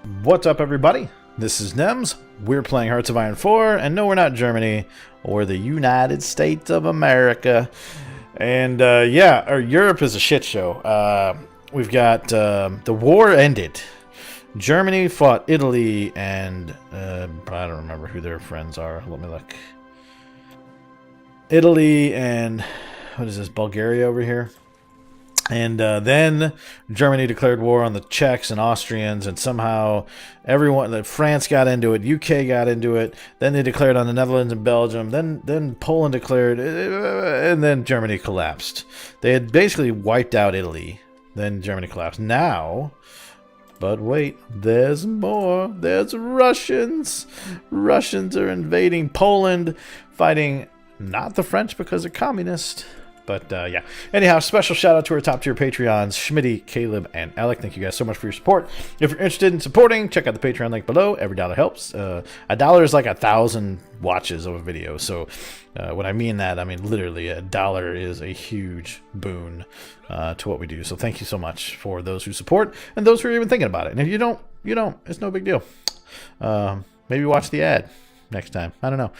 What's up, everybody? This is Nems. We're playing Hearts of Iron 4, and no, we're not Germany or the United States of America. And yeah, Europe is a shit show. We've got the war ended. Germany fought Italy, and I don't remember who their friends are. Let me look. Italy and what is this? Bulgaria over here. And then Germany declared war on the Czechs and Austrians, and somehow everyone, France got into it, UK got into it, then they declared on the Netherlands and Belgium, then Poland declared, and then Germany collapsed. They had basically wiped out Italy, then Germany collapsed. Now, but wait, there's more. There's Russians. Russians are invading Poland, fighting not the French because they're communist. But, yeah. Anyhow, special shout out to our top tier Patreons, Schmitty, Caleb, and Alec. Thank you guys so much for your support. If you're interested in supporting, check out the Patreon link below. Every dollar helps. A dollar is like 1,000 watches of a video. So, when I mean that, I mean literally a dollar is a huge boon to what we do. So, thank you so much for those who support and those who are even thinking about it. And if you don't, you don't. It's no big deal. Maybe watch the ad next time. I don't know.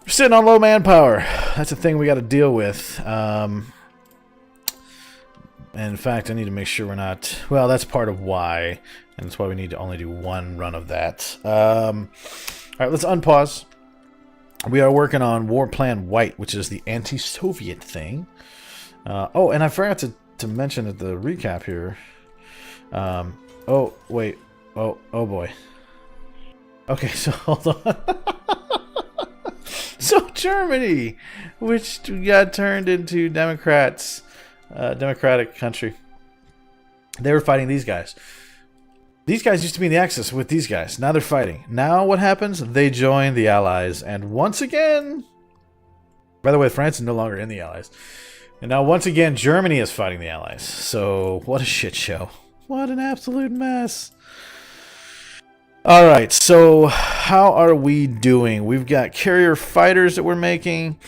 We're sitting on low manpower. That's a thing we got to deal with. And in fact, I need to make sure we're not... Well, that's part of why. And that's why we need to only do one run of that. All right, let's unpause. We are working on War Plan White, which is the anti-Soviet thing. Oh, and I forgot to mention at the recap here. Oh, wait. Oh boy. Okay, so hold on. So Germany, which got turned into Democrats, democratic country, they were fighting these guys. These guys used to be in the Axis with these guys. Now they're fighting. Now what happens? They join the Allies, and once again, by the way, France is no longer in the Allies. And now once again, Germany is fighting the Allies. So what a shit show! What an absolute mess! Alright, so how are we doing? We've got carrier fighters that we're making.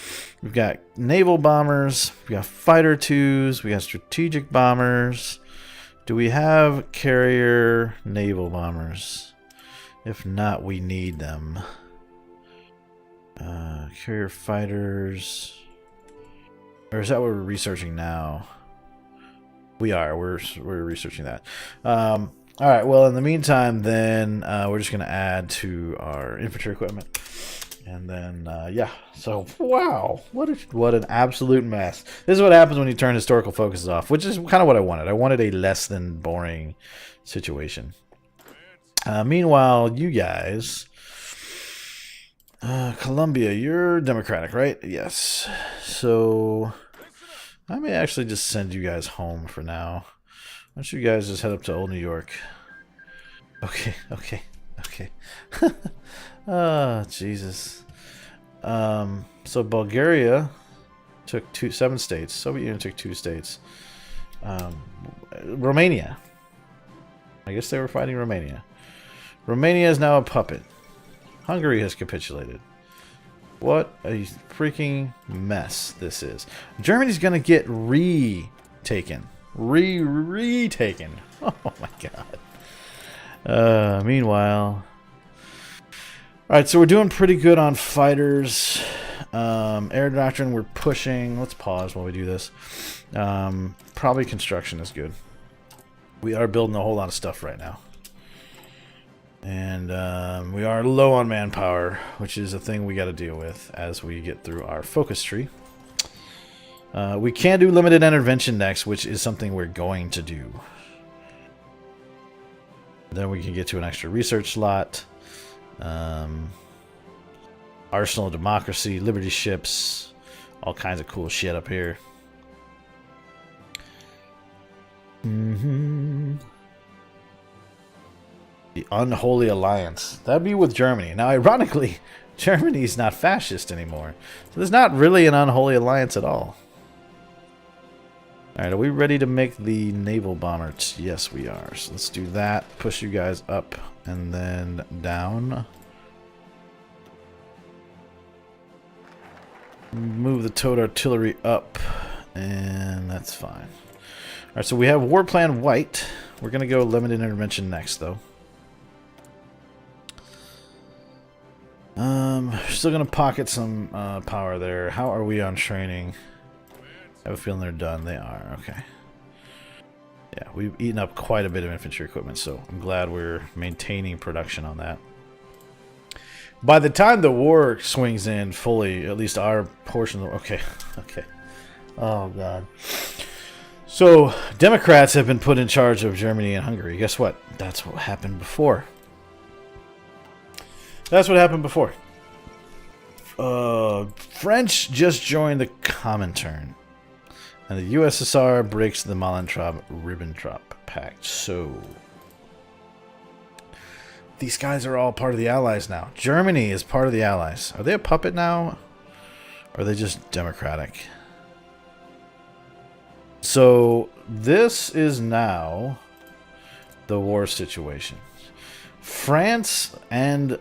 We've got naval bombers. We've got fighter twos. We got strategic bombers. Do we have carrier naval bombers? If not, we need them. Carrier fighters. Or is that what we're researching now? We are. We're researching that. Alright, well, in the meantime, then, we're just going to add to our infantry equipment. And then, yeah. So, wow. What an absolute mess. This is what happens when you turn historical focuses off, which is kind of what I wanted. I wanted a less than boring situation. Meanwhile, you guys... Colombia, you're Democratic, right? Yes. So, I may actually just send you guys home for now. Why don't you guys just head up to Old New York? Okay. Oh, Jesus. So Bulgaria took 7 states. Soviet Union took 2 states. Romania. I guess they were fighting Romania. Romania is now a puppet. Hungary has capitulated. What a freaking mess this is. Germany's gonna get retaken. Retaken. Oh my god. Meanwhile. Alright, so we're doing pretty good on fighters. Air doctrine, we're pushing. Let's pause while we do this. Probably construction is good. We are building a whole lot of stuff right now. And we are low on manpower, which is a thing we got to deal with as we get through our focus tree. We can do limited intervention next, which is something we're going to do. Then we can get to an extra research slot. Arsenal of Democracy, Liberty ships, all kinds of cool shit up here. The Unholy Alliance. That'd be with Germany. Now, ironically, Germany's not fascist anymore. So there's not really an Unholy Alliance at all. Alright, are we ready to make the naval bomber? Yes, we are. So let's do that. Push you guys up and then down. Move the towed artillery up. And that's fine. Alright, so we have War Plan White. We're going to go limited intervention next, though. Still gonna pocket some power there. How are we on training? I have a feeling they're done. They are. Okay. Yeah, we've eaten up quite a bit of infantry equipment, so I'm glad we're maintaining production on that. By the time the war swings in fully, at least our portion of the... Okay, okay. Oh, God. So, Democrats have been put in charge of Germany and Hungary. Guess what? That's what happened before. That's what happened before. French just joined the Comintern. And the USSR breaks the Molotov-Ribbentrop Pact. So, these guys are all part of the Allies now. Germany is part of the Allies. Are they a puppet now? Or are they just democratic? So, this is now the war situation. France and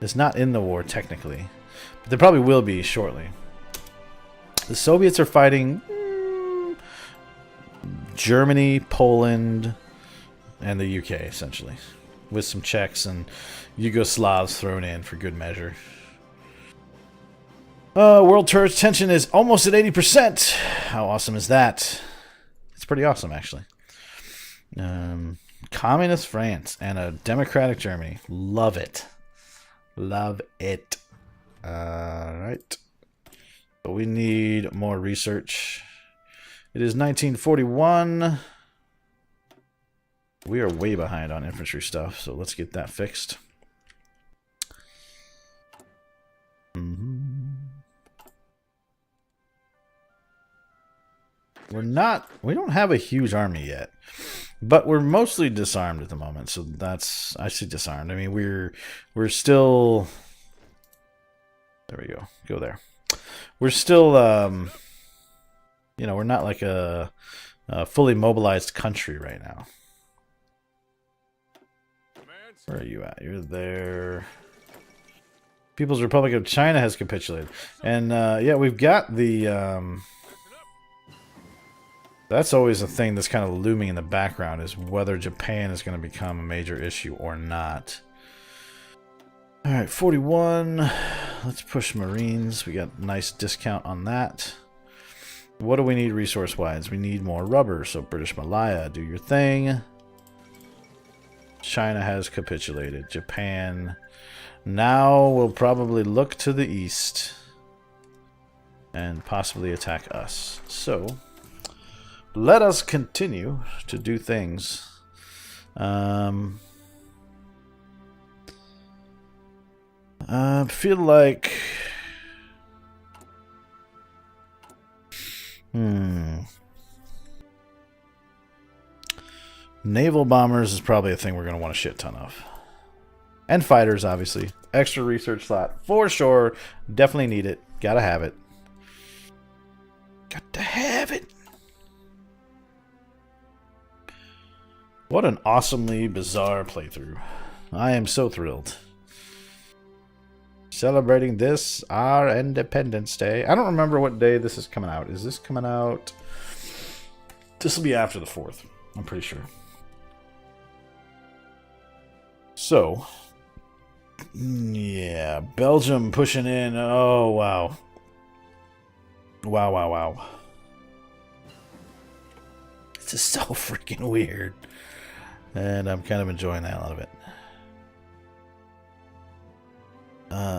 is not in the war technically, but they probably will be shortly. The Soviets are fighting Germany, Poland, and the UK, essentially. With some Czechs and Yugoslavs thrown in for good measure. World turret tension is almost at 80%. How awesome is that? It's pretty awesome, actually. Communist France and a democratic Germany. Love it. Love it. Alright. But we need more research. It is 1941. We are way behind on infantry stuff, so let's get that fixed. We don't have a huge army yet, but we're mostly disarmed at the moment, so that's, I say disarmed. I mean, we're still, there we go, go there. We're still, you know, we're not like a fully mobilized country right now. Where are you at? You're there. People's Republic of China has capitulated. And, yeah, we've got the, that's always a thing that's kind of looming in the background, is whether Japan is going to become a major issue or not. Alright, 41. Let's push Marines. We got a nice discount on that. What do we need resource-wise? We need more rubber, so British Malaya, do your thing. China has capitulated. Japan now will probably look to the east and possibly attack us. So, let us continue to do things. I feel like... Naval bombers is probably a thing we're going to want a shit ton of. And fighters, obviously. Extra research slot, for sure. Definitely need it. Gotta have it. Got to have it. What an awesomely bizarre playthrough. I am so thrilled. Celebrating this, our Independence Day. I don't remember what day this is coming out. Is this coming out? This will be after the 4th. I'm pretty sure. So, yeah, Belgium pushing in. Oh, wow. Wow, wow, wow. This is so freaking weird. And I'm kind of enjoying the hell out of it.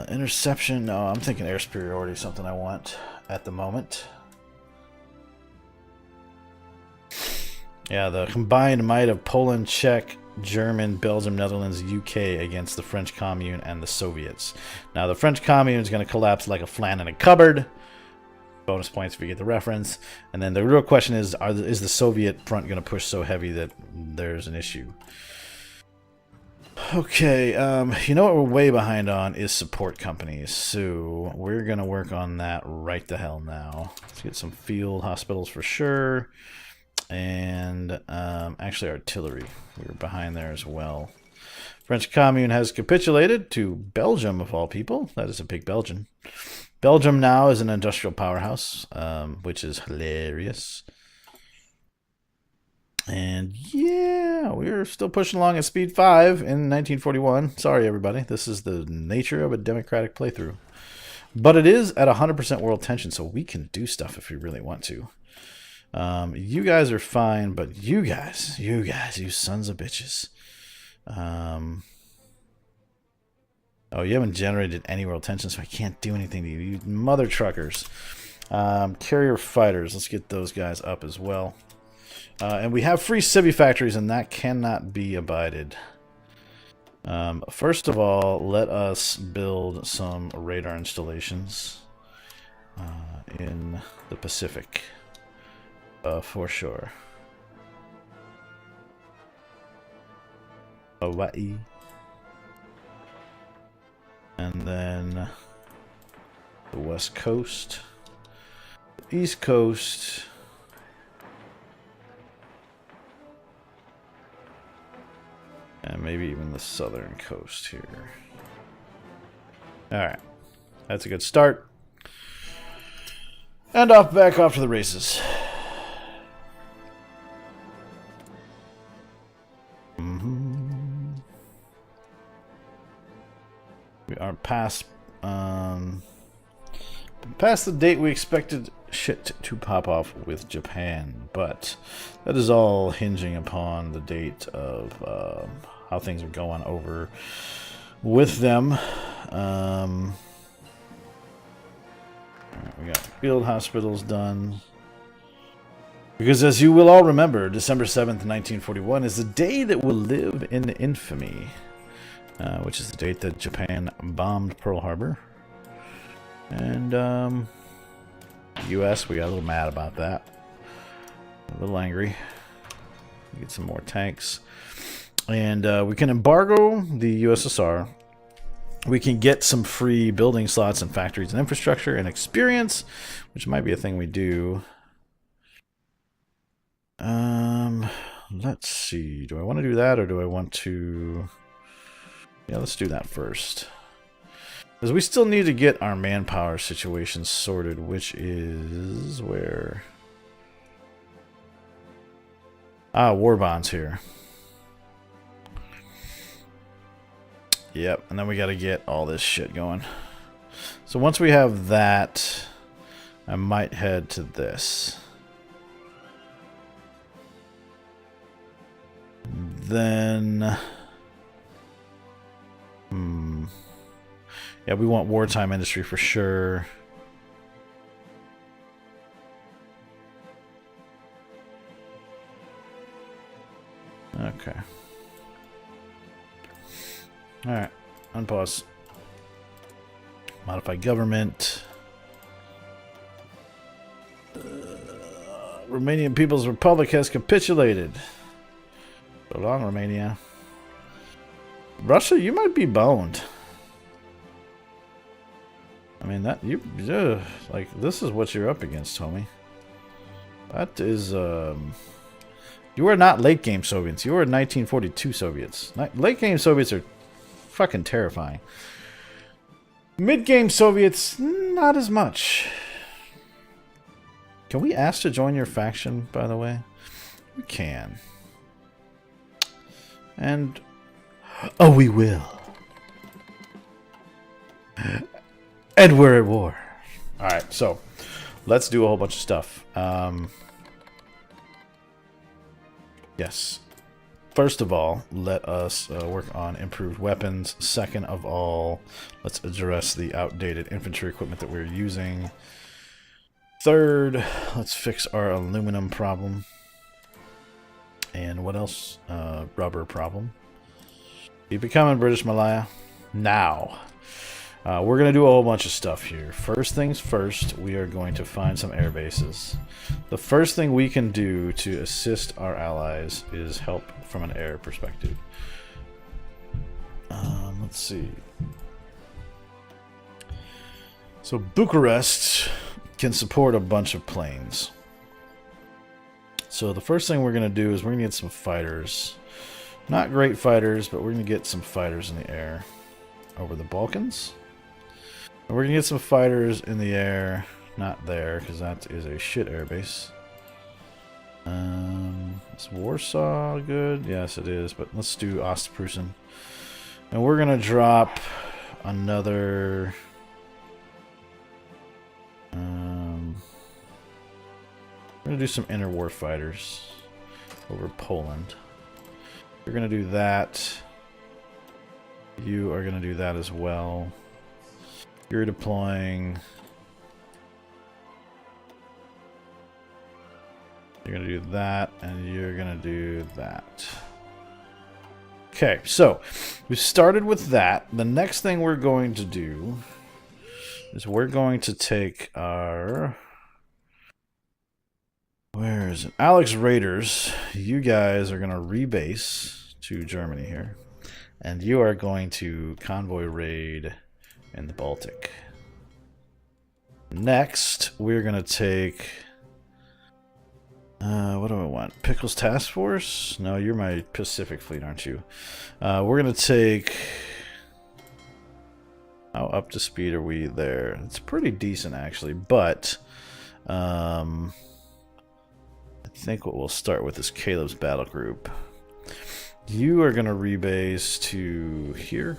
Interception. No, I'm thinking air superiority is something I want at the moment. Yeah, the combined might of Poland, Czech, German, Belgium, Netherlands, UK against the French Commune and the Soviets. Now, the French Commune is going to collapse like a flan in a cupboard. Bonus points if you get the reference. And then the real question is, is the Soviet front going to push so heavy that there's an issue? Okay, you know what we're way behind on is support companies. So we're going to work on that right the hell now. Let's get some field hospitals for sure. And actually artillery. We're behind there as well. French Commune has capitulated to Belgium, of all people. That is a big Belgian. Belgium now is an industrial powerhouse, which is hilarious. And yeah, we're still pushing along at speed 5 in 1941. Sorry, everybody. This is the nature of a democratic playthrough. But it is at 100% world tension, so we can do stuff if we really want to. You guys are fine, but you guys, you sons of bitches. Oh, you haven't generated any world tension, so I can't do anything to you. You mother truckers. Carrier fighters. Let's get those guys up as well. And we have free civvy factories, and that cannot be abided. First of all, let us build some radar installations in the Pacific, for sure. Hawaii. And then the West Coast, the East Coast, and maybe even the Southern Coast here. Alright, that's a good start. And back off to the races. We are past the date we expected shit to pop off with Japan, but that is all hinging upon the date of how things are going over with them. We got field hospitals done. Because as you will all remember, December 7th, 1941 is the day that will live in infamy. Which is the date that Japan bombed Pearl Harbor. And, U.S., we got a little mad about that. A little angry. Get some more tanks. And we can embargo the USSR. We can get some free building slots and factories and infrastructure and experience, which might be a thing we do. Let's see. Do I want to do that, or do I want to... Yeah, let's do that first. Because we still need to get our manpower situation sorted, which is where... war bonds here. Yep, and then we got to get all this shit going. So once we have that, I might head to this. Then... Yeah, we want wartime industry for sure. Okay. Alright. Unpause. Modify government. Romanian People's Republic has capitulated. So long, Romania. Russia, you might be boned. I mean, that you like, this is what you're up against, homie. That is you are not late game Soviets. You are 1942 Soviets. Late game Soviets are fucking terrifying. Mid game Soviets, not as much. Can we ask to join your faction, by the way? We can. And oh, we will. And we're at war. Alright, so let's do a whole bunch of stuff. Yes. First of all, let us work on improved weapons. Second of all, let's address the outdated infantry equipment that we're using. Third, let's fix our aluminum problem. And what else? Rubber problem. Keep it coming, British Malaya. Now, we're going to do a whole bunch of stuff here. First things first, we are going to find some air bases. The first thing we can do to assist our allies is help from an air perspective. Let's see. So Bucharest can support a bunch of planes. So the first thing we're going to do is we're going to get some fighters. Not great fighters, but we're going to get some fighters in the air over the Balkans. And we're going to get some fighters in the air, not there, because that is a shit airbase. Is Warsaw good? Yes, it is. But let's do Ostpreußen. And we're going to drop another... we're going to do some interwar fighters over Poland. You're going to do that. You are going to do that as well. You're deploying... You're going to do that, and you're going to do that. Okay, so we started with that. The next thing we're going to do is we're going to take our... Where is it? Alex Raiders, you guys are going to rebase to Germany here. And you are going to convoy raid in the Baltic. Next, we're going to take... what do I want? Pickles Task Force? No, you're my Pacific Fleet, aren't you? We're going to take... How up to speed are we there? It's pretty decent, actually, but... I think what we'll start with is Caleb's battle group. You are going to rebase to here.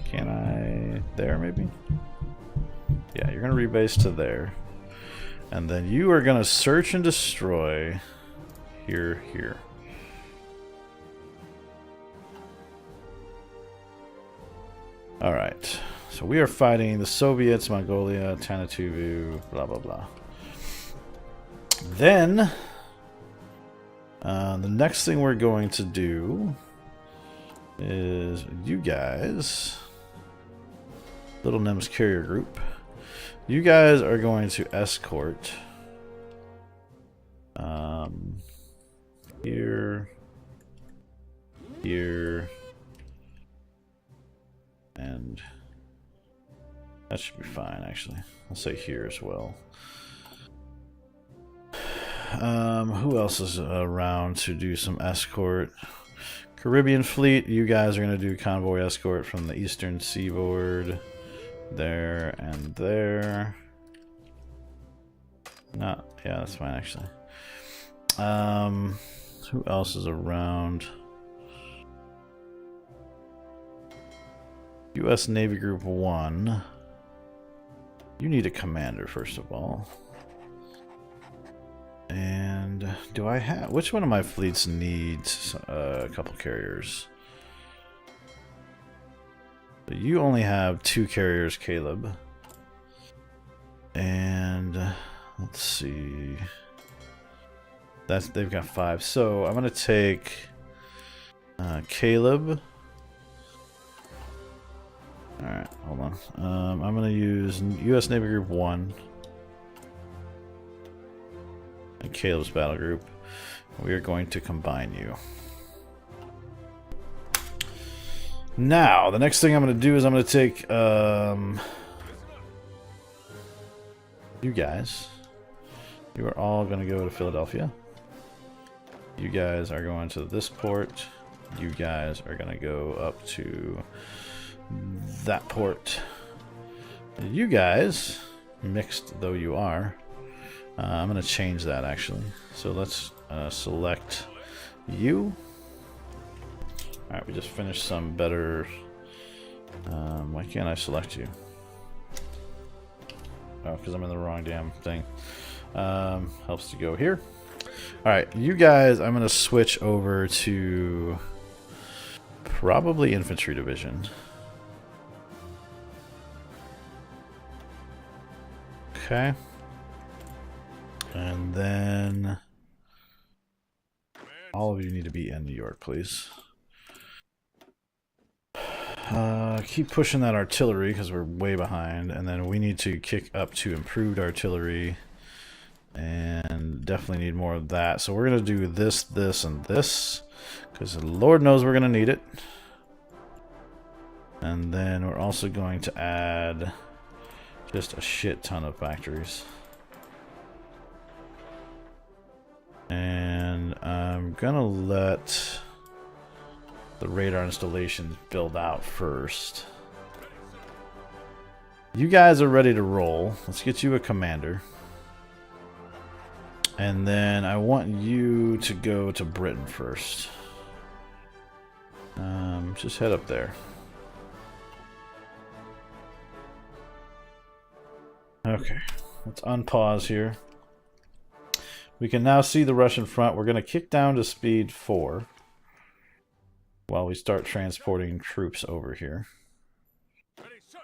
Can I? There, maybe? Yeah, you're going to rebase to there. And then you are going to search and destroy here. Alright. So we are fighting the Soviets, Mongolia, Tanatuvu, blah, blah, blah. Then, the next thing we're going to do is you guys, Little Nems Carrier Group, you guys are going to escort here, and that should be fine, actually. I'll say here as well. Who else is around to do some escort? Caribbean Fleet, you guys are going to do convoy escort from the eastern seaboard. There and there. Yeah, that's fine, actually. Who else is around? U.S. Navy Group 1. You need a commander, first of all. And do I have... Which one of my fleets needs a couple carriers? But you only have 2 carriers, Caleb. And let's see... They've got 5. So I'm going to take Caleb. Alright, hold on. I'm going to use U.S. Navy Group 1. And Caleb's battle group. We are going to combine you. Now, the next thing I'm going to do is I'm going to take you guys. You are all going to go to Philadelphia. You guys are going to this port. You guys are going to go up to that port. You guys, mixed though you are, I'm going to change that actually. So let's select you. Alright, we just finished some better... why can't I select you? Oh, because I'm in the wrong damn thing. Helps to go here. Alright, you guys, I'm going to switch over to probably Infantry Division. Okay. And then all of you need to be in New York, please. Keep pushing that artillery because we're way behind, and then we need to kick up to improved artillery, and definitely need more of that. So we're gonna do this, this, and this because Lord knows we're gonna need it. And then we're also going to add just a shit ton of factories. And I'm gonna let the radar installations build out first. You guys are ready to roll. Let's get you a commander. And then I want you to go to Britain first. Just head up there. Okay, let's unpause here. We can now see the Russian front. We're going to kick down to speed 4 while we start transporting troops over here. Ready, sir.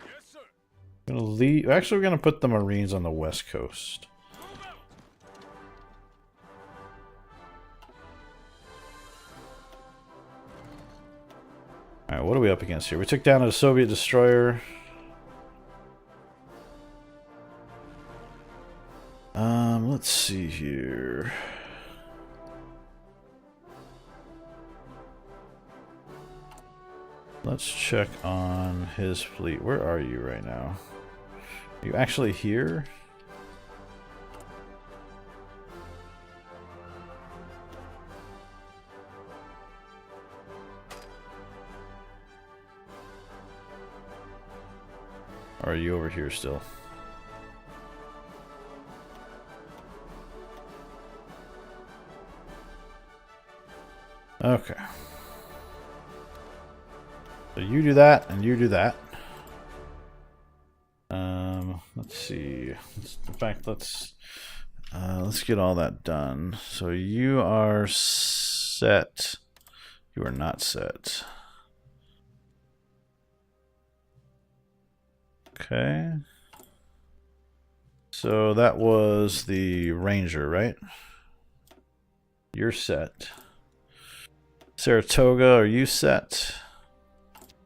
Yes, sir. Gonna leave. Actually, we're going to put the Marines on the west coast. Alright, what are we up against here? We took down a Soviet destroyer. Let's see here. Let's check on his fleet. Where are you right now? Are you actually here? Or are you over here still? Okay. So you do that, and you do that. Let's see. In fact, let's get all that done. So you are set. You are not set. Okay. So that was the Ranger, right? You're set. Saratoga, are you set?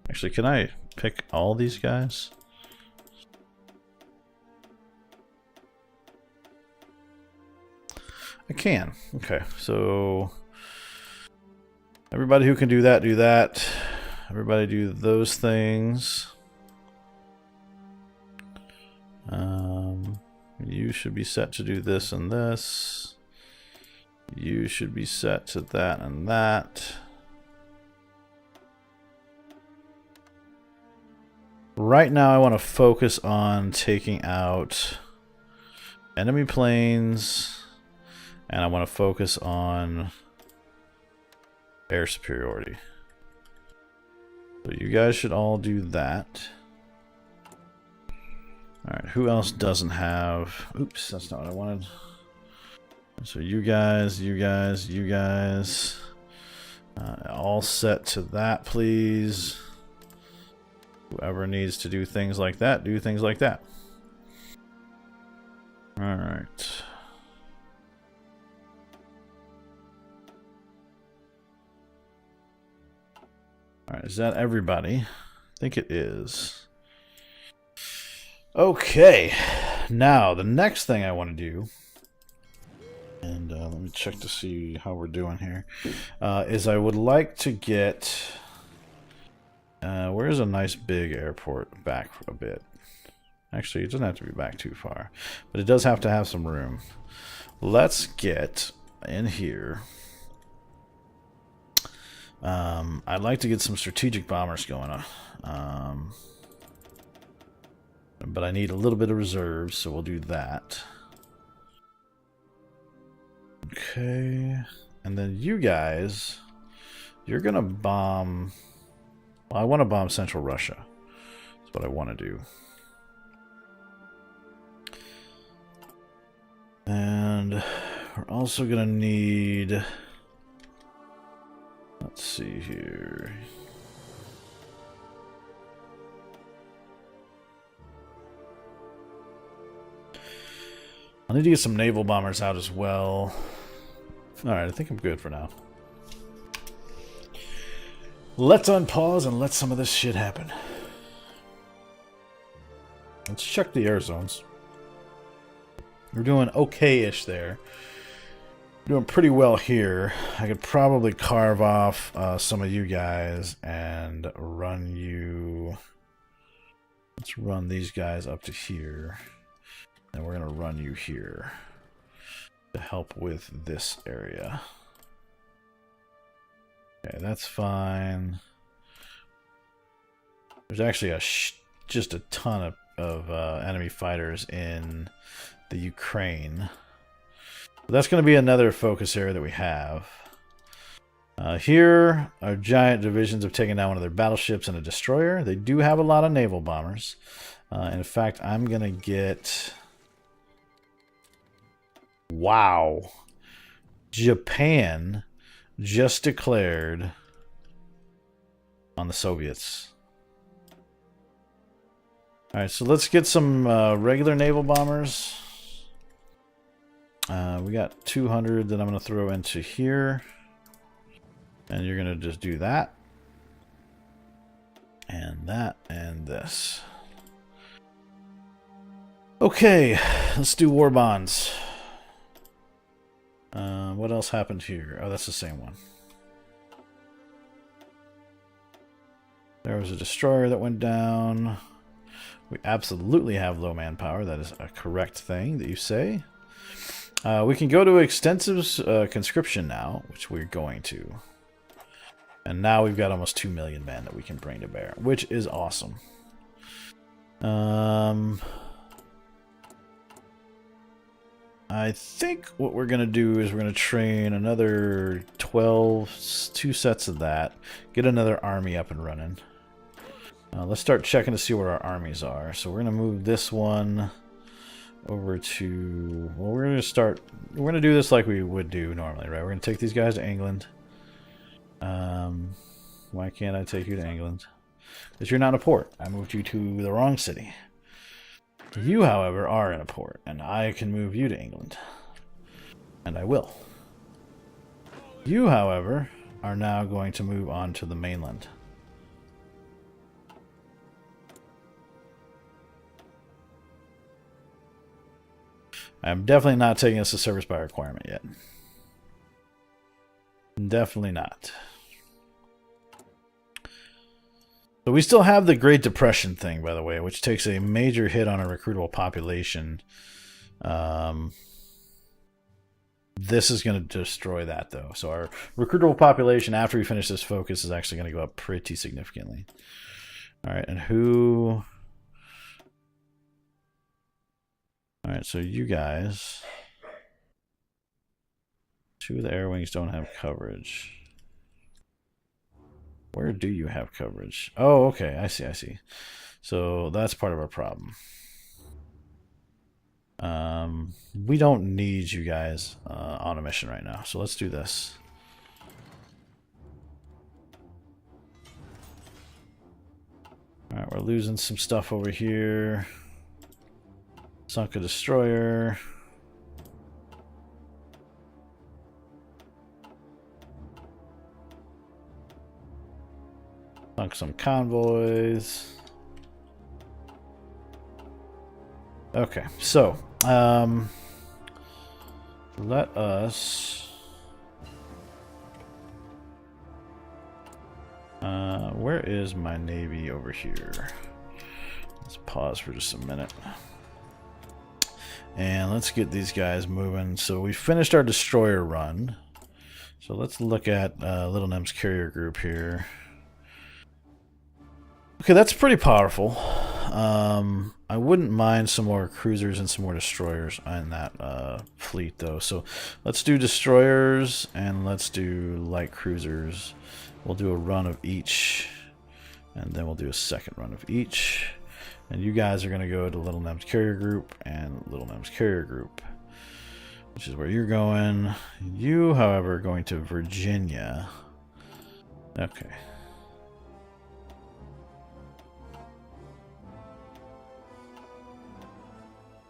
Actually, can I pick all these guys? I can. Okay, so everybody who can do that, do that. Everybody do those things. You should be set to do this and this. You should be set to that and that. Right now I want to focus on taking out enemy planes, and I want to focus on air superiority. So you guys should all do that. Alright, who else doesn't have... Oops, that's not what I wanted. So you guys, you guys, you guys. All set to that, please. Whoever needs to do things like that, do things like that. Alright. Alright, is that everybody? I think it is. Okay, now the next thing I want to do, and let me check to see how we're doing here, is I would like to get, where's a nice big airport back a bit? Actually, it doesn't have to be back too far, but it does have to have some room. Let's get in here. I'd like to get some strategic bombers going on. But I need a little bit of reserves, so we'll do that. Okay. And then you guys, you're going to bomb... Well, I want to bomb Central Russia. That's what I want to do. And we're also going to need... Let's see here... I need to get some naval bombers out as well. Alright, I think I'm good for now. Let's unpause and let some of this shit happen. Let's check the air zones. We're doing okay-ish there. Doing pretty well here. I could probably carve off some of you guys and run you... Let's run these guys up to here. And we're going to run you here to help with this area. Okay, that's fine. There's actually just a ton of of enemy fighters in the Ukraine. But that's going to be another focus area that we have. Here, our giant divisions have taken down one of their battleships and a destroyer. They do have a lot of naval bombers. In fact, I'm going to get... Wow. Japan just declared on the Soviets. Alright, so let's get some regular naval bombers. We got 200 that I'm going to throw into here. And you're going to just do that. And that and this. Okay, let's do war bonds. What else happened here? Oh, that's the same one. There was a destroyer that went down. We absolutely have low manpower. That is a correct thing that you say. We can go to extensive conscription now, which we're going to. And now we've got almost 2 million men that we can bring to bear, which is awesome. I think what we're going to do is we're going to train another 2 sets of that. Get another army up and running. Let's start checking to see where our armies are. So we're going to move this one over to... Well, we're going to start... We're going to do this like we would do normally, right? We're going to take these guys to England. Why can't I take you to England? Because you're not a port. I moved you to the wrong city. You, however, are in a port, and I can move you to England. And I will. You, however, are now going to move on to the mainland. I'm definitely not taking this as service by requirement yet. Definitely not. But we still have the Great Depression thing, by the way, which takes a major hit on our recruitable population. This is going to destroy that, though. So our recruitable population, after we finish this focus, is actually going to go up pretty significantly. All right, and who... All right, so you guys... 2 of the air wings don't have coverage. Where do you have coverage? Oh, okay. I see, I see. So that's part of our problem. We don't need you guys on a mission right now. So let's do this. Alright, we're losing some stuff over here. Sunk a destroyer. Sunk some convoys. Okay, so let us where is my navy over here? Let's pause for just a minute. And let's get these guys moving. So we finished our destroyer run. So let's look at Little Nem's carrier group here. Okay, that's pretty powerful. I wouldn't mind some more cruisers and some more destroyers in that fleet, though. So let's do destroyers and let's do light cruisers. We'll do a run of each, and then we'll do a second run of each. And you guys are going to go to Little Nem's carrier group and Little Nem's carrier group, which is where you're going. You, however, are going to Virginia. Okay.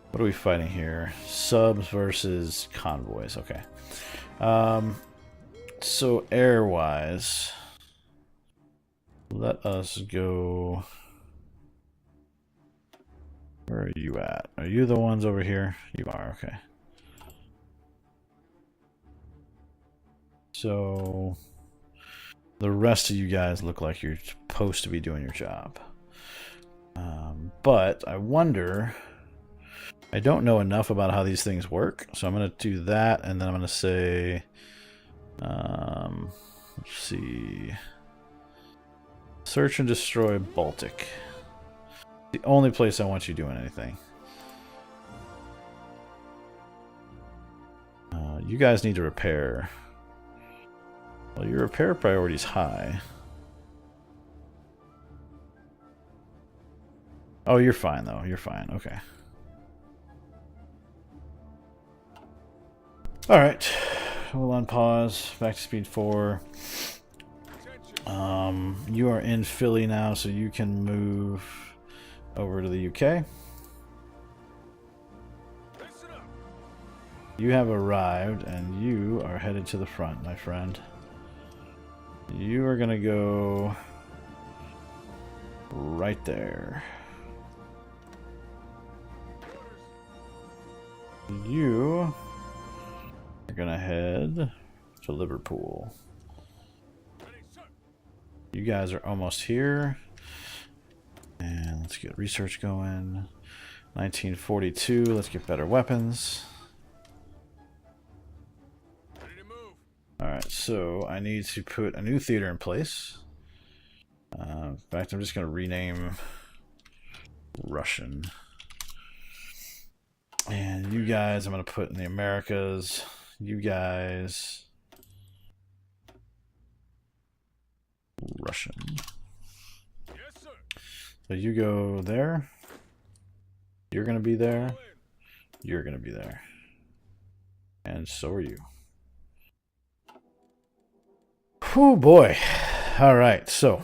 What are we fighting here? Subs versus convoys. Okay. So air-wise, let us go... Where are you at? Are you the ones over here? You are, okay. So the rest of you guys look like you're supposed to be doing your job. But I wonder... I don't know enough about how these things work, so I'm going to do that, and then I'm going to say, let's see, search and destroy Baltic. The only place I want you doing anything. You guys need to repair. Well, your repair priority is high. Oh, you're fine, though. You're fine. Okay. Alright. We'll unpause. Back to speed 4. You are in Philly now, so you can move over to the UK. You have arrived, and you are headed to the front, my friend. You are going to go right there. You are going to head to Liverpool. You guys are almost here. And let's get research going. 1942, let's get better weapons. Alright, so I need to put a new theater in place. In fact, I'm just going to rename Russian. And you guys, I'm going to put in the Americas. You guys, Russian. Yes, sir. So you go there. You're going to be there. You're going to be there. And so are you. Oh boy. All right, so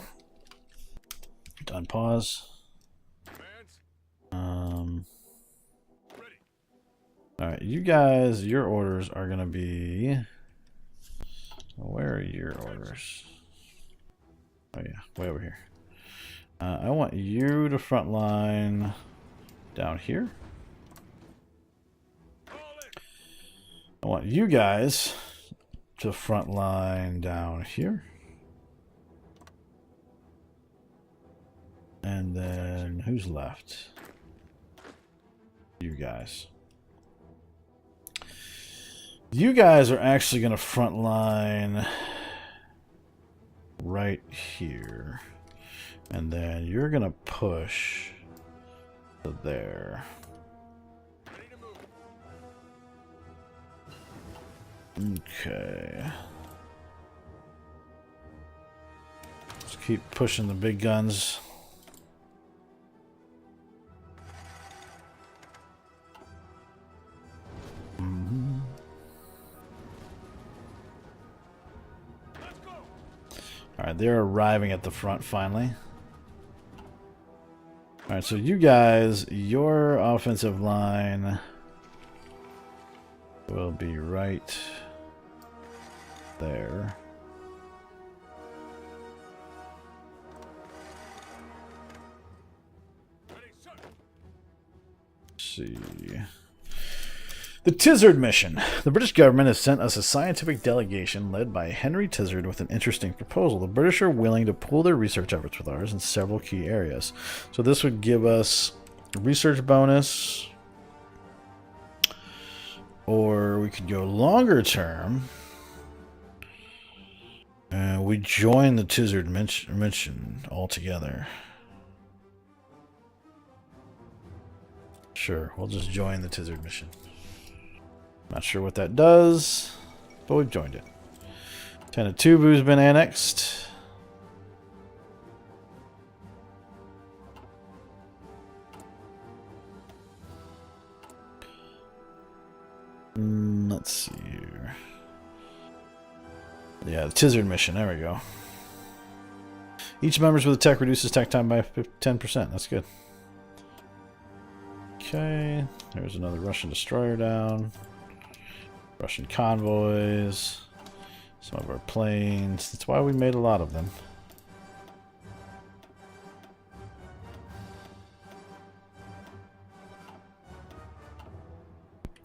done pause. All right, you guys, your orders are going to be, where are your orders? Oh yeah, way over here. I want you to front line down here. I want you guys to front line down here. And then who's left? You guys. You guys are actually going to front line right here. And then you're going to push to there. Okay. Let's keep pushing the big guns. Alright, they're arriving at the front finally. Alright, so you guys, your offensive line will be right there. Let's see. The Tizard mission. The British government has sent us a scientific delegation led by Henry Tizard with an interesting proposal. The British are willing to pool their research efforts with ours in several key areas. So this would give us a research bonus, or we could go longer term. We join the Tizard mission altogether. Sure, we'll just join the Tizard mission. Not sure what that does, but we've joined it. Tenatubu's been annexed. Let's see here. Yeah, the Tizard mission. There we go. Each members with a tech reduces tech time by 10%. That's good. Okay, there's another Russian destroyer down. Russian convoys, some of our planes. That's why we made a lot of them.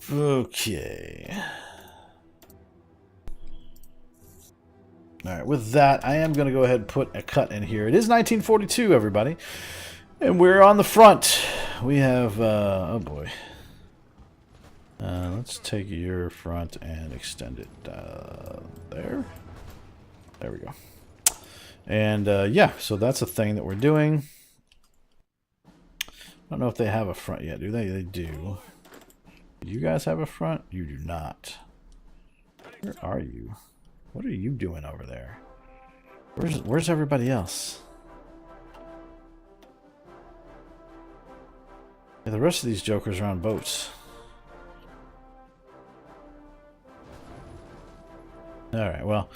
Okay. Alright, with that, I am going to go ahead and put a cut in here. It is 1942, everybody. And we're on the front. We have, oh boy. Let's take your front and extend it there. There we go. And yeah, so that's a thing that we're doing. don't know if they have a front yet, do they? They do. Do you guys have a front? You do not. Where are you? What are you doing over there? Where's everybody else? Yeah, the rest of these jokers are on boats. Alright, well,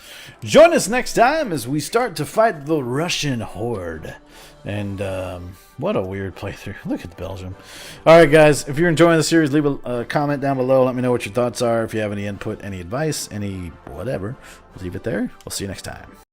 join us next time as we start to fight the Russian horde. And, what a weird playthrough. Look at Belgium. Alright, guys, if you're enjoying the series, leave a comment down below. Let me know what your thoughts are. If you have any input, any advice, any whatever, leave it there. We'll see you next time.